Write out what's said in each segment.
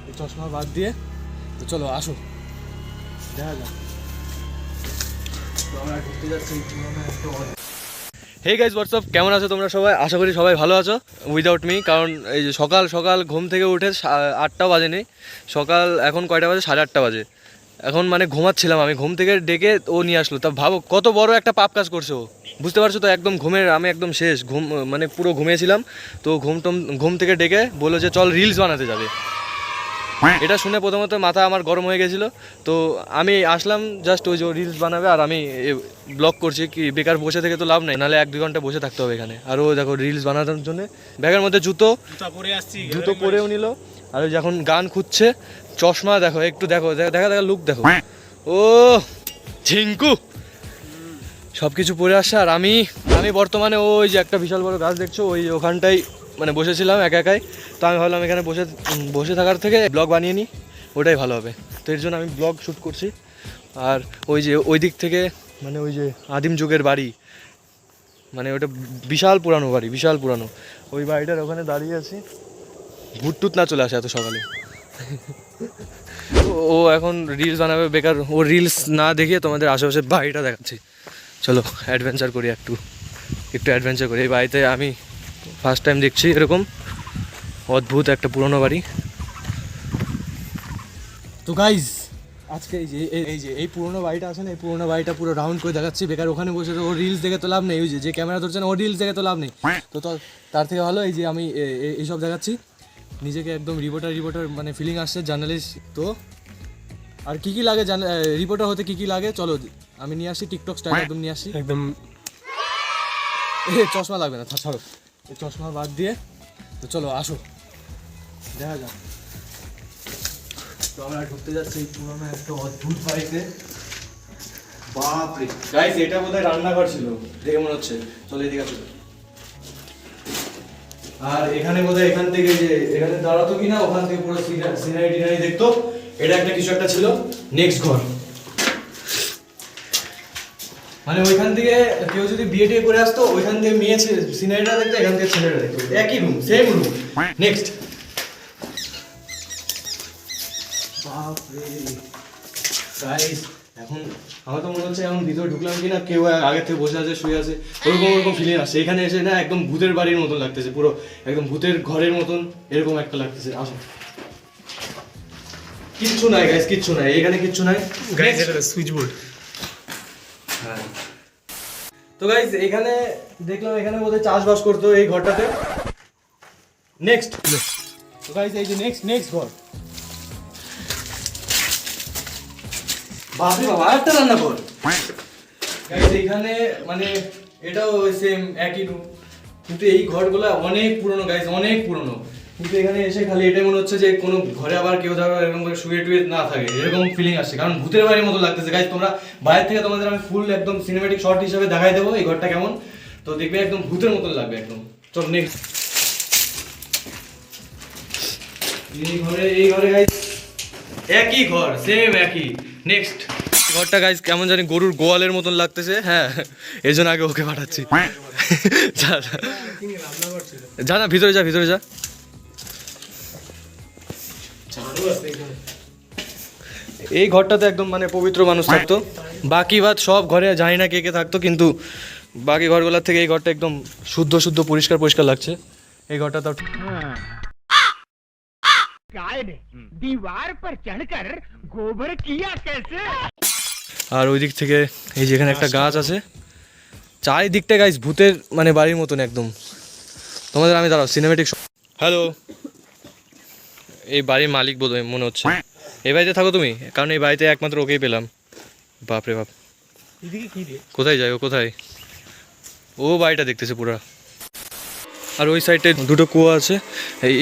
এই চশমা বাদ দিয়ে। তো চলো আসো দেখা যাক। তো আমরা ঘুরতে যাচ্ছি হে গাইজ হোয়াটসঅ্যাপ, কেমন আছো তোমরা সবাই? আশা করি সবাই ভালো আছো উইদাউট মি। কারণ এই যে সকাল সকাল ঘুম থেকে উঠে 8টা বাজেনি, সকাল এখন কয়টা বাজে? 8:30 বাজে। এখন মানে ঘুমাচ্ছিলাম, আমি ঘুম থেকে ডেকে ও নিয়ে আসলো। তা ভাবো কত বড় একটা পাপ কাজ করছে ও, বুঝতে পারছো তো? একদম ঘুমের আমি একদম শেষ, ঘুম মানে পুরো ঘুমিয়েছিলাম। তো ঘুম থেকে ডেকে বললো যে চল রিলস বানাতে যাবে। এটা শুনে প্রথমত মাথা আমার গরম হয়ে গেছিলো। তো আমি আসলাম জাস্ট ওই যে রিলস বানাবে আর আমি ব্লগ করছি। কি বেকার বসে থেকে তো লাভ নেই, নাহলে 1-2 ঘন্টা বসে থাকতে হবে এখানে। আর ও দেখো রিলস বানানোর জন্য ব্যাগের মধ্যে জুতো পরেও নিল। আর ওই যখন গান খুঁজছে, চশমা দেখো, একটু দেখো দেখা লুক দেখো। ও ঝিঙ্কু সব কিছু পরে আসছে। আর আমি বর্তমানে ওই যে একটা বিশাল বড় গাছ দেখছো, ওখানটাই মানে বসেছিলাম একাই। তো আমি ভাবলাম এখানে বসে থাকার থেকে ব্লগ বানিয়ে নিই, ওটাই ভালো হবে। তো এর জন্য আমি ব্লগ শ্যুট করছি। আর ওই যে ওই দিক থেকে মানে ওই যে আদিম যুগের বাড়ি, মানে ওটা বিশাল পুরানো বাড়ি, বিশাল পুরানো। ওই বাড়িটার ওখানে দাঁড়িয়ে আছি, ভূত না চলে আসে এত সকালে। ও এখন রিলস বানাবে, বেকার ও রিলস না দেখিয়ে তোমাদের আশেপাশে বাড়িটা দেখাচ্ছি। চলো অ্যাডভেঞ্চার করি, একটু অ্যাডভেঞ্চার করি। এই বাড়িতে আমি ফার্স্ট টাইম দেখছি এরকম অদ্ভুত একটা পুরনো বাড়ি। তো গাইজ আজকে এই পুরনো বাড়িটা আছে না, এই পুরনো বাড়িটা পুরো রাউন্ড করে দেখাচ্ছি। বেকার ওখানে বসে ও রিলস দেখে তো লাভ নেই, ওই যে ক্যামেরা ধরছে না, ও রিলস দেখে তো লাভ নেই। তো তার থেকে ভালো এই যে আমি এইসব দেখাচ্ছি। নিজেকে একদম রিপোর্টার মানে ফিলিং আসছে, জার্নালিস্ট। তো আর কি লাগে রিপোর্টার হতে কি লাগে, চলো আমি নিয়ে আসি টিকটক স্টাইল, একদম নিয়ে আসি একদম। চশমা লাগবে না, ছাড়ো এই চশমা বাদ দিয়ে। তো চলো আসো দেখা যাক। তো আমরা ঢুকতে যাচ্ছি এই পুরোনো একটা অদ্ভুত বাড়িতে। বাপরে গাইস, এটা বোধহয় রান্নাঘর ছিল দেখে মনে হচ্ছে। চলো এদিকে আসো। আর এখানে বোধহয় এখান থেকে যে এখানে দাঁড়াতো কিনা, ওখান থেকে পুরো সিনারি দেখতো। এটা একটা কিছু একটা ছিল। নেক্সট ঘর মানে ওইখান থেকে কেউ যদি বিয়ে টিয়ে করে আসতো, ওইখান থেকে মেয়ে সিনারিটা দেখতো, এখান থেকে ছেলেটা দেখতো। একই room, same room. Next guys, এখন আমার তো মনে হচ্ছে এখন ভিতরে ঢুকলাম কিনা কেউ আগে থেকে বসে আছে, শুয়ে আছে, ওরকম ফিলিং আসছে। এখানে এসে না একদম ভূতের বাড়ির মতন লাগতেছে, পুরো একদম ভূতের ঘরের মতন এরকম একটা লাগতেছে। আসো। কিচ্ছু নাই গাইস, কিচ্ছু নাই এখানে, কিচ্ছু নাই গাইস। এটা সুইচ বোর্ড। হ্যাঁ তো গাইস এখানে দেখলাম এখানে বোধহয় চাষবাস করতো এই ঘরটাতে। নেক্সট তো গাইস এই যে নেক্সট ঘর। বাপরে বাবা, একটা রান্না কর গাইস এখানে। মানে এটাও সেম একই রুম, কিন্তু এই ঘরগুলো অনেক পুরনো গাইস, অনেক পুরনো। কিন্তু এখানে এসে খালি এটাই মনে হচ্ছে যে কোনো ঘরে আবার কেউ ধরো এরকম করে শুয়ে টুয়ে না থাকে, এরকম ফিলিং আসছে। কারণ ভূতের বাড়ির মতো লাগতেছে গাইস। তোমরা বাইরে থেকে তোমাদের আমি ফুল একদম সিনেমেটিক শট হিসেবে দেখাই দেবো এই ঘরটা কেমন, তো দেখবে একদম ভূতের মতন লাগবে একদম। চল নেক্সট। এই ঘরে গাইস একই ঘর, সেম একই। নেক্সট ঘরটা গাইস কেমন জানি গরুর গোয়ালের মতন লাগতেছে। হ্যাঁ এই জন্য আগে ওকে পাঠাচ্ছি। যা না, ভিতরে যা। এই ঘরটাতে একদম মানে পবিত্র মানুষ থাকতো। বাকি বাদ সব ঘরে জানি না কে থাকতো, কিন্তু বাকি ঘরগুলোর থেকে এই ঘরটা একদম শুদ্ধ পরিষ্কার লাগছে। এই ঘরটা তো दीवार पर चढ़कर गोबर किया कैसे। আর ওই দিক থেকে এই যেখানে একটা গাছ আছে, চারিদিকটা গাইস ভূতের মানে বাড়ির মতন একদম। তোমাদের আমি দাঁড়াও সিনেমেটিক। হ্যালো, এই বাড়ির মালিক বোধহয় মনে হচ্ছে। এই বাড়িতে থাকো তুমি? কারণ এই বাড়িতে একমাত্র ওকেই পেলাম। বাপরে বাপ, কোথায় যাই ও, কোথায়? ও বাড়িটা দেখতেছে পুরা। আর ওই সাইডে দুটো কুয়ো আছে,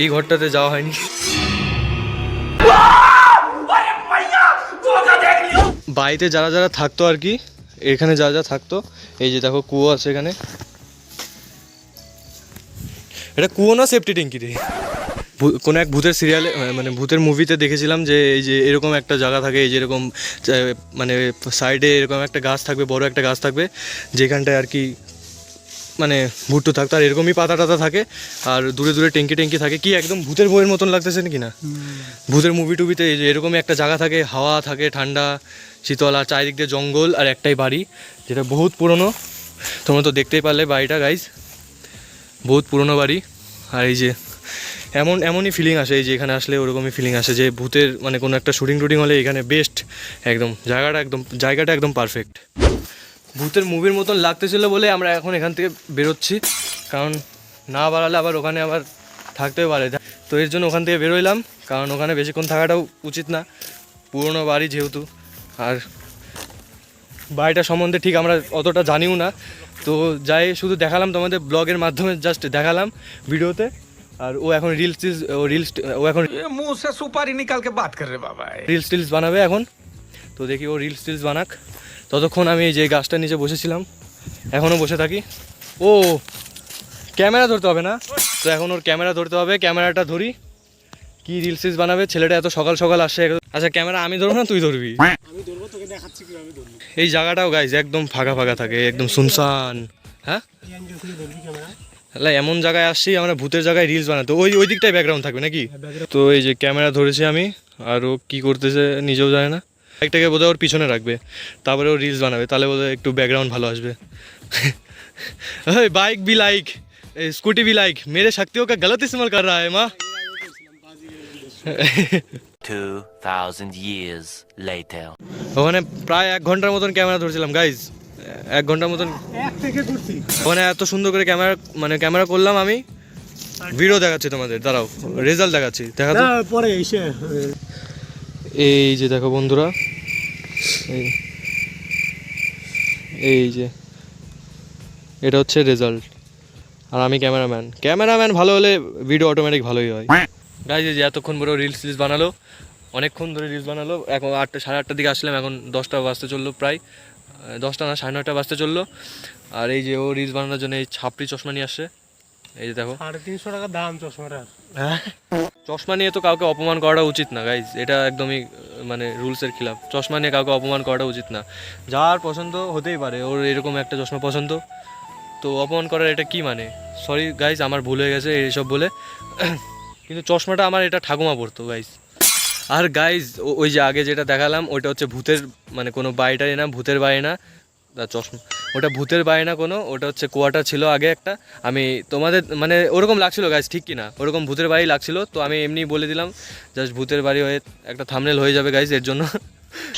এই ঘরটাতে যাওয়া হয়নি। বাড়িতে যারা থাকতো আর কি, এখানে যা থাকতো, এই যে দেখো কুয়ো আছে এখানে। এটা কুয়ো না সেফটি ট্যাঙ্কি রে। কোনো এক ভূতের সিরিয়ালে মানে ভূতের মুভিতে দেখেছিলাম যে এই যে এরকম একটা জায়গা থাকে, এই যে এরকম মানে সাইডে এরকম একটা গাছ থাকবে, বড় একটা গাছ থাকবে, যেখানটায় আর কি মানে ভুট্টো থাকতো, আর এরকমই পাতা টাতা থাকে, আর দূরে দূরে ট্যাঙ্কি ট্যাঙ্কি থাকে। কি একদম ভূতের বইয়ের মতন লাগতেছে নাকি না? ভূতের মুভি টুবিতে এই যে এরকমই একটা জায়গা থাকে, হাওয়া থাকে ঠান্ডা শীতল, আর চারিদিক দিয়ে জঙ্গল, আর একটাই বাড়ি যেটা বহুত পুরনো। তোমরা তো দেখতেই পারলে বাড়িটা গাইজ, বহুত পুরনো বাড়ি। আর এই যে এমনই ফিলিং আসে, এই যে এখানে আসলে ওরকমই ফিলিং আসে যে ভূতের মানে কোনো একটা শুটিং টুটিং হলে এখানে বেস্ট, একদম জায়গাটা একদম পারফেক্ট। ভূতের মুভির মতন লাগতেছিল বলে আমরা এখন এখান থেকে বেরোচ্ছি, কারণ না বাড়ালে আবার ওখানে আবার থাকতেও পারে। তো এর জন্য ওখান থেকে বেরোইলাম, কারণ ওখানে বেশিক্ষণ থাকাটাও উচিত না, পুরনো বাড়ি যেহেতু। আর বাড়িটা সম্বন্ধে ঠিক আমরা অতটা জানিও না, তো যাই শুধু দেখালাম তোমাদের ব্লগের মাধ্যমে, জাস্ট দেখালাম ভিডিওতে। আর ও এখন ও এখন मुंह से सुपारी निकाल के बात कर रहे बाबा। রিলস বানাবে এখন। তো দেখি ও রিলস বানাক, ততক্ষণ আমি এই যে গাছটার নিচে বসেছিলাম এখনও বসে থাকি। ও ক্যামেরা ধরতে হবে না, তো এখন ওর ক্যামেরা ধরতে হবে, ক্যামেরাটা ধরি। কি রিলস বানাবে ছেলেটা, এত সকাল সকাল আসে। আচ্ছা ক্যামেরা আমি ধরবো না তুই ধরবি? আমি ধরবো, তোকে দেখাচ্ছি কিভাবে ধরবি। এই জায়গাটাও গাইজ একদম ফাঁকা ফাঁকা থাকে, একদম শুনশান। হ্যাঁ ধরবি ক্যামেরা। তাহলে এমন জায়গায় আসছি আমরা, ভূতের জায়গায় রিলস বানাতো, ওই দিকটাই ব্যাকগ্রাউন্ড থাকবে নাকি? তো এই যে ক্যামেরা ধরেছি আমি, আর ও কী করতেছে নিজেও জানে না। একটাকে বোধহয় ওর পিছনে রাখবে, তারপরে ও রিলস বানাবে, তাহলে বোধহয় একটু ব্যাকগ্রাউন্ড ভালো আসবে। बाइक भी लाइक, स्कूटी भी लाइक, मेरे शक्तियों का गलत इस्तेमाल कर रहा है माँ। 2000 years later. ওখানে প্রায় 1 ঘন্টার মতন ক্যামেরা ধরছিলাম গাইজ, 1 ঘন্টার মতন এক থেকে করছি। ওখানে এত সুন্দর করে ক্যামেরা করলাম আমি। ভিডিও দেখাচ্ছি তোমাদের, দাঁড়াও রেজাল্ট দেখাচ্ছি, দেখা তো। পরে এসে এই যে দেখো বন্ধুরা, এই যে এটা হচ্ছে রেজাল্ট। আর আমি ক্যামেরাম্যান ভালো হলে ভিডিও অটোমেটিক ভালোই হয়। গাইজ এই যে এতক্ষণ পরে রিলস বানালো, অনেকক্ষণ ধরে রিলস বানালো। এখন 8:30 দিকে আসলাম, এখন 10টা বাজতে চললো, প্রায় 10টা না 9:30 বাজতে চললো। আর এই যে ও রিলস বানানোর জন্য এই ছাপড়ি চশমা নিয়ে আসছে, এই যে দেখো 350 টাকা দাম চশমাটার। হ্যাঁ, চশমা নিয়ে তো কাউকে অপমান করাটা উচিত না গাইজ, এটা একদমই মানে রুলসের খিলাফ। চশমা নিয়ে কাউকে অপমান করাটা উচিত না, যার পছন্দ হতেই পারে, ওর এরকম একটা চশমা পছন্দ, তো অপমান করার এটা কি মানে? সরি গাইজ, আমার ভুল হয়ে গেছে এইসব বলে। কিন্তু চশমাটা আমার এটা ঠাকুমা পড়তো গাইজ। আর গাইজ ওই যে আগে যেটা দেখালাম ওইটা হচ্ছে ভূতের মানে কোনো বাড়িটাই না, ভূতের বাড়ি না, চশমা ওটা ভূতের বাড়ি না কোনো, ওটা হচ্ছে কোয়ার্টার ছিল আগে একটা। আমি তোমাদের মানে ওরকম লাগছিল গাইজ, ঠিক কি না, ওরকম ভূতের বাড়ি লাগছিল, তো আমি এমনি বলে দিলাম জাস্ট ভূতের বাড়ি হয়ে একটা থাম্বনেল হয়ে যাবে গাইজ, এর জন্য।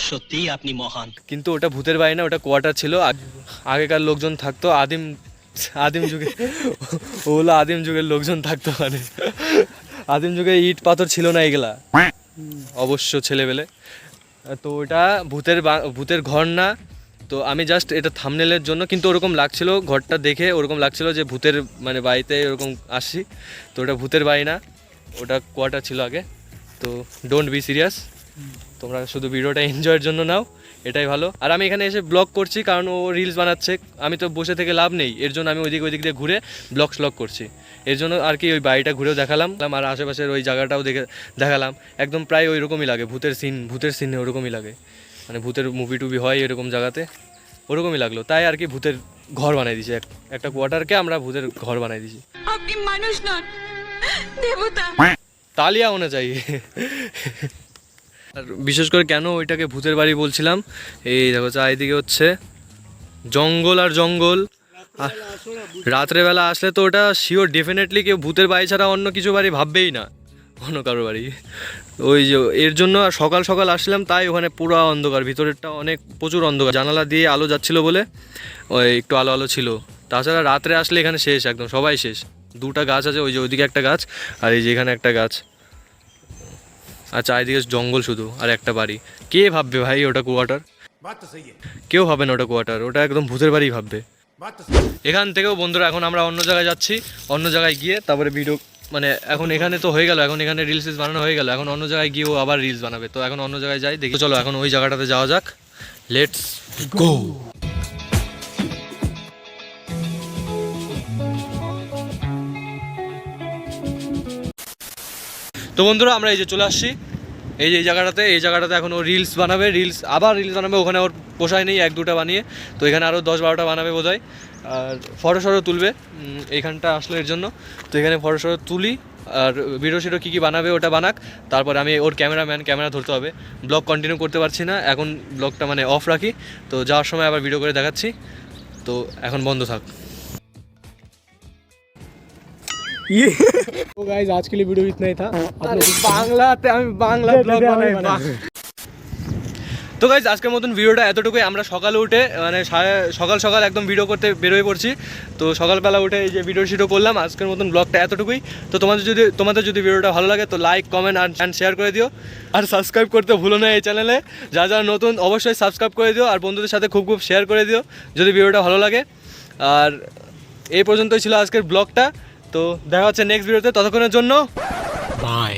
সত্যি আপনি মহান। কিন্তু ওটা ভূতের বাড়ি না, ওটা কোয়ার্টার ছিল, আগেকার লোকজন থাকতো, আদিম যুগে, ওগুলো আদিম যুগের লোকজন থাকতো, মানে আদিম যুগে ইট পাথর ছিল না এগুলা অবশ্য ছেলেবেলে। তো ওটা ভূতের ঘর না, তো আমি জাস্ট এটা থাম্বনেলের জন্য, কিন্তু ওরকম লাগছিল ঘরটা দেখে, ওরকম লাগছিল যে ভূতের মানে বাড়িতে ওরকম আসছি, তো ওটা ভূতের বাড়ি না, ওটা কোয়ার্টার ছিল আগে। তো ডোন্ট বি সিরিয়াস, তোমরা শুধু ভিডিওটা এনজয়ের জন্য নাও, এটাই ভালো। আর আমি এখানে এসে ব্লগ করছি কারণ ও রিলস বানাচ্ছে, আমি তো বসে থেকে লাভ নেই, এর জন্য আমি ওই দিক দিয়ে ঘুরে ব্লগ করছি, এর জন্য আর কি। ওই বাড়িটা ঘুরেও দেখালাম, আর আশেপাশের ওই জায়গাটাও দেখালাম, একদম প্রায় ওই রকমই লাগে, ভূতের সিনে ওরকমই লাগে, মানে ভূতের মুভি টুভি হয় এরকম জায়গাতে, ওরকমই লাগলো, তাই আর কি ভূতের ঘর বানাই দিয়েছি, একটা কোয়ার্টারকে আমরা ভূতের ঘর বানাই দিয়েছি। আপনি মানুষ নন, দেবতা। তালিয়া হোনা চাই। আর বিশেষ করে কেন ওইটাকে ভূতের বাড়ি বলছিলাম, এই দেখো চারিদিকে হচ্ছে জঙ্গল আর জঙ্গল, আর রাত্রেবেলা আসলে তো ওটা শিওর ডেফিনেটলি কেউ ভূতের বাড়ি ছাড়া অন্য কিছু বাড়ি ভাববেই না, অন্য কারো বাড়ি। ওই যে এর জন্য সকাল সকাল আসলাম, তাই ওখানে পুরো অন্ধকার, ভিতরেরটা প্রচুর অন্ধকার, জানালা দিয়ে আলো যাচ্ছিলো বলে ওই একটু আলো ছিল, তাছাড়া রাত্রে আসলে এখানে শেষ, একদম সবাই শেষ। 2টা গাছ আছে, ওই যে ওইদিকে একটা গাছ আর এই যে এখানে একটা গাছ, আর চারিদিকে জঙ্গল শুধু, আর একটা বাড়ি। কে ভাববে ভাই ওটা কোয়ার্টার? কেউ ভাবে না ওটা কোয়ার্টার, ওটা একদম ভূতের বাড়ি ভাববে। এখান থেকেও বন্ধুরা এখন আমরা অন্য জায়গায় যাচ্ছি, অন্য জায়গায় গিয়ে তারপরে ভিডিও মানে এখন এখানে তো হয়ে গেল, এখন এখানে রিলস বানানো হয়ে গেল, এখন অন্য জায়গায় গিয়েও আবার রিলস বানাবে, তো এখন অন্য জায়গায় যাই দেখি। চলো এখন ওই জায়গাটাতে যাওয়া যাক, লেটস গো। তো বন্ধুরা আমরা এই যে চলে আসছি, এই যে এই জায়গাটাতে এখন ও রিলস বানাবে, আবার রিলস বানাবে। ওখানে ওর পোষায় নেই 1-2টা বানিয়ে, তো এখানে আরও 10-12টা বানাবে বোধহয়। আর ফটো তুলবে এইখানটা আসলে এর জন্য। তো এখানে ফটো তুলি, আর ভিডিও শিডিও কী বানাবে ওটা বানাক, তারপরে আমি ওর ক্যামেরা ধরতে হবে। ব্লগ কন্টিনিউ করতে পারছি না এখন, ব্লগটা মানে অফ রাখি, তো যাওয়ার সময় আবার ভিডিও করে দেখাচ্ছি। তো এখন বন্ধ থাক। तो गाइस आज के लिए वीडियो इतना ही था। বাংলাতে আমি বাংলা ব্লগ বানাই। তো গাইজ আজকের মতন ভিডিওটা এতটুকুই। আমরা সকালে উঠে মানে সকাল একদম ভিডিও করতে বেরোয় পড়ছি। তো সকালবেলা উঠে এই যে ভিডিও করলাম। আজকের মতন ব্লগটা এতটুকুই। তো তোমাদের যদি ভিডিওটা ভালো লাগে তো লাইক, কমেন্ট অ্যান্ড শেয়ার করে দিও। আর সাবস্ক্রাইব করতে ভুলো না এই চ্যানেলে। যারা নতুন অবশ্যই সাবস্ক্রাইব করে দিও, আর বন্ধুদের সাথে খুব শেয়ার করে দিও যদি ভিডিওটা ভালো লাগে। আর এই পর্যন্তই ছিল আজকের ব্লগটা। তো দেখা হচ্ছে নেক্সট ভিডিওতে, ততক্ষণের জন্য বাই।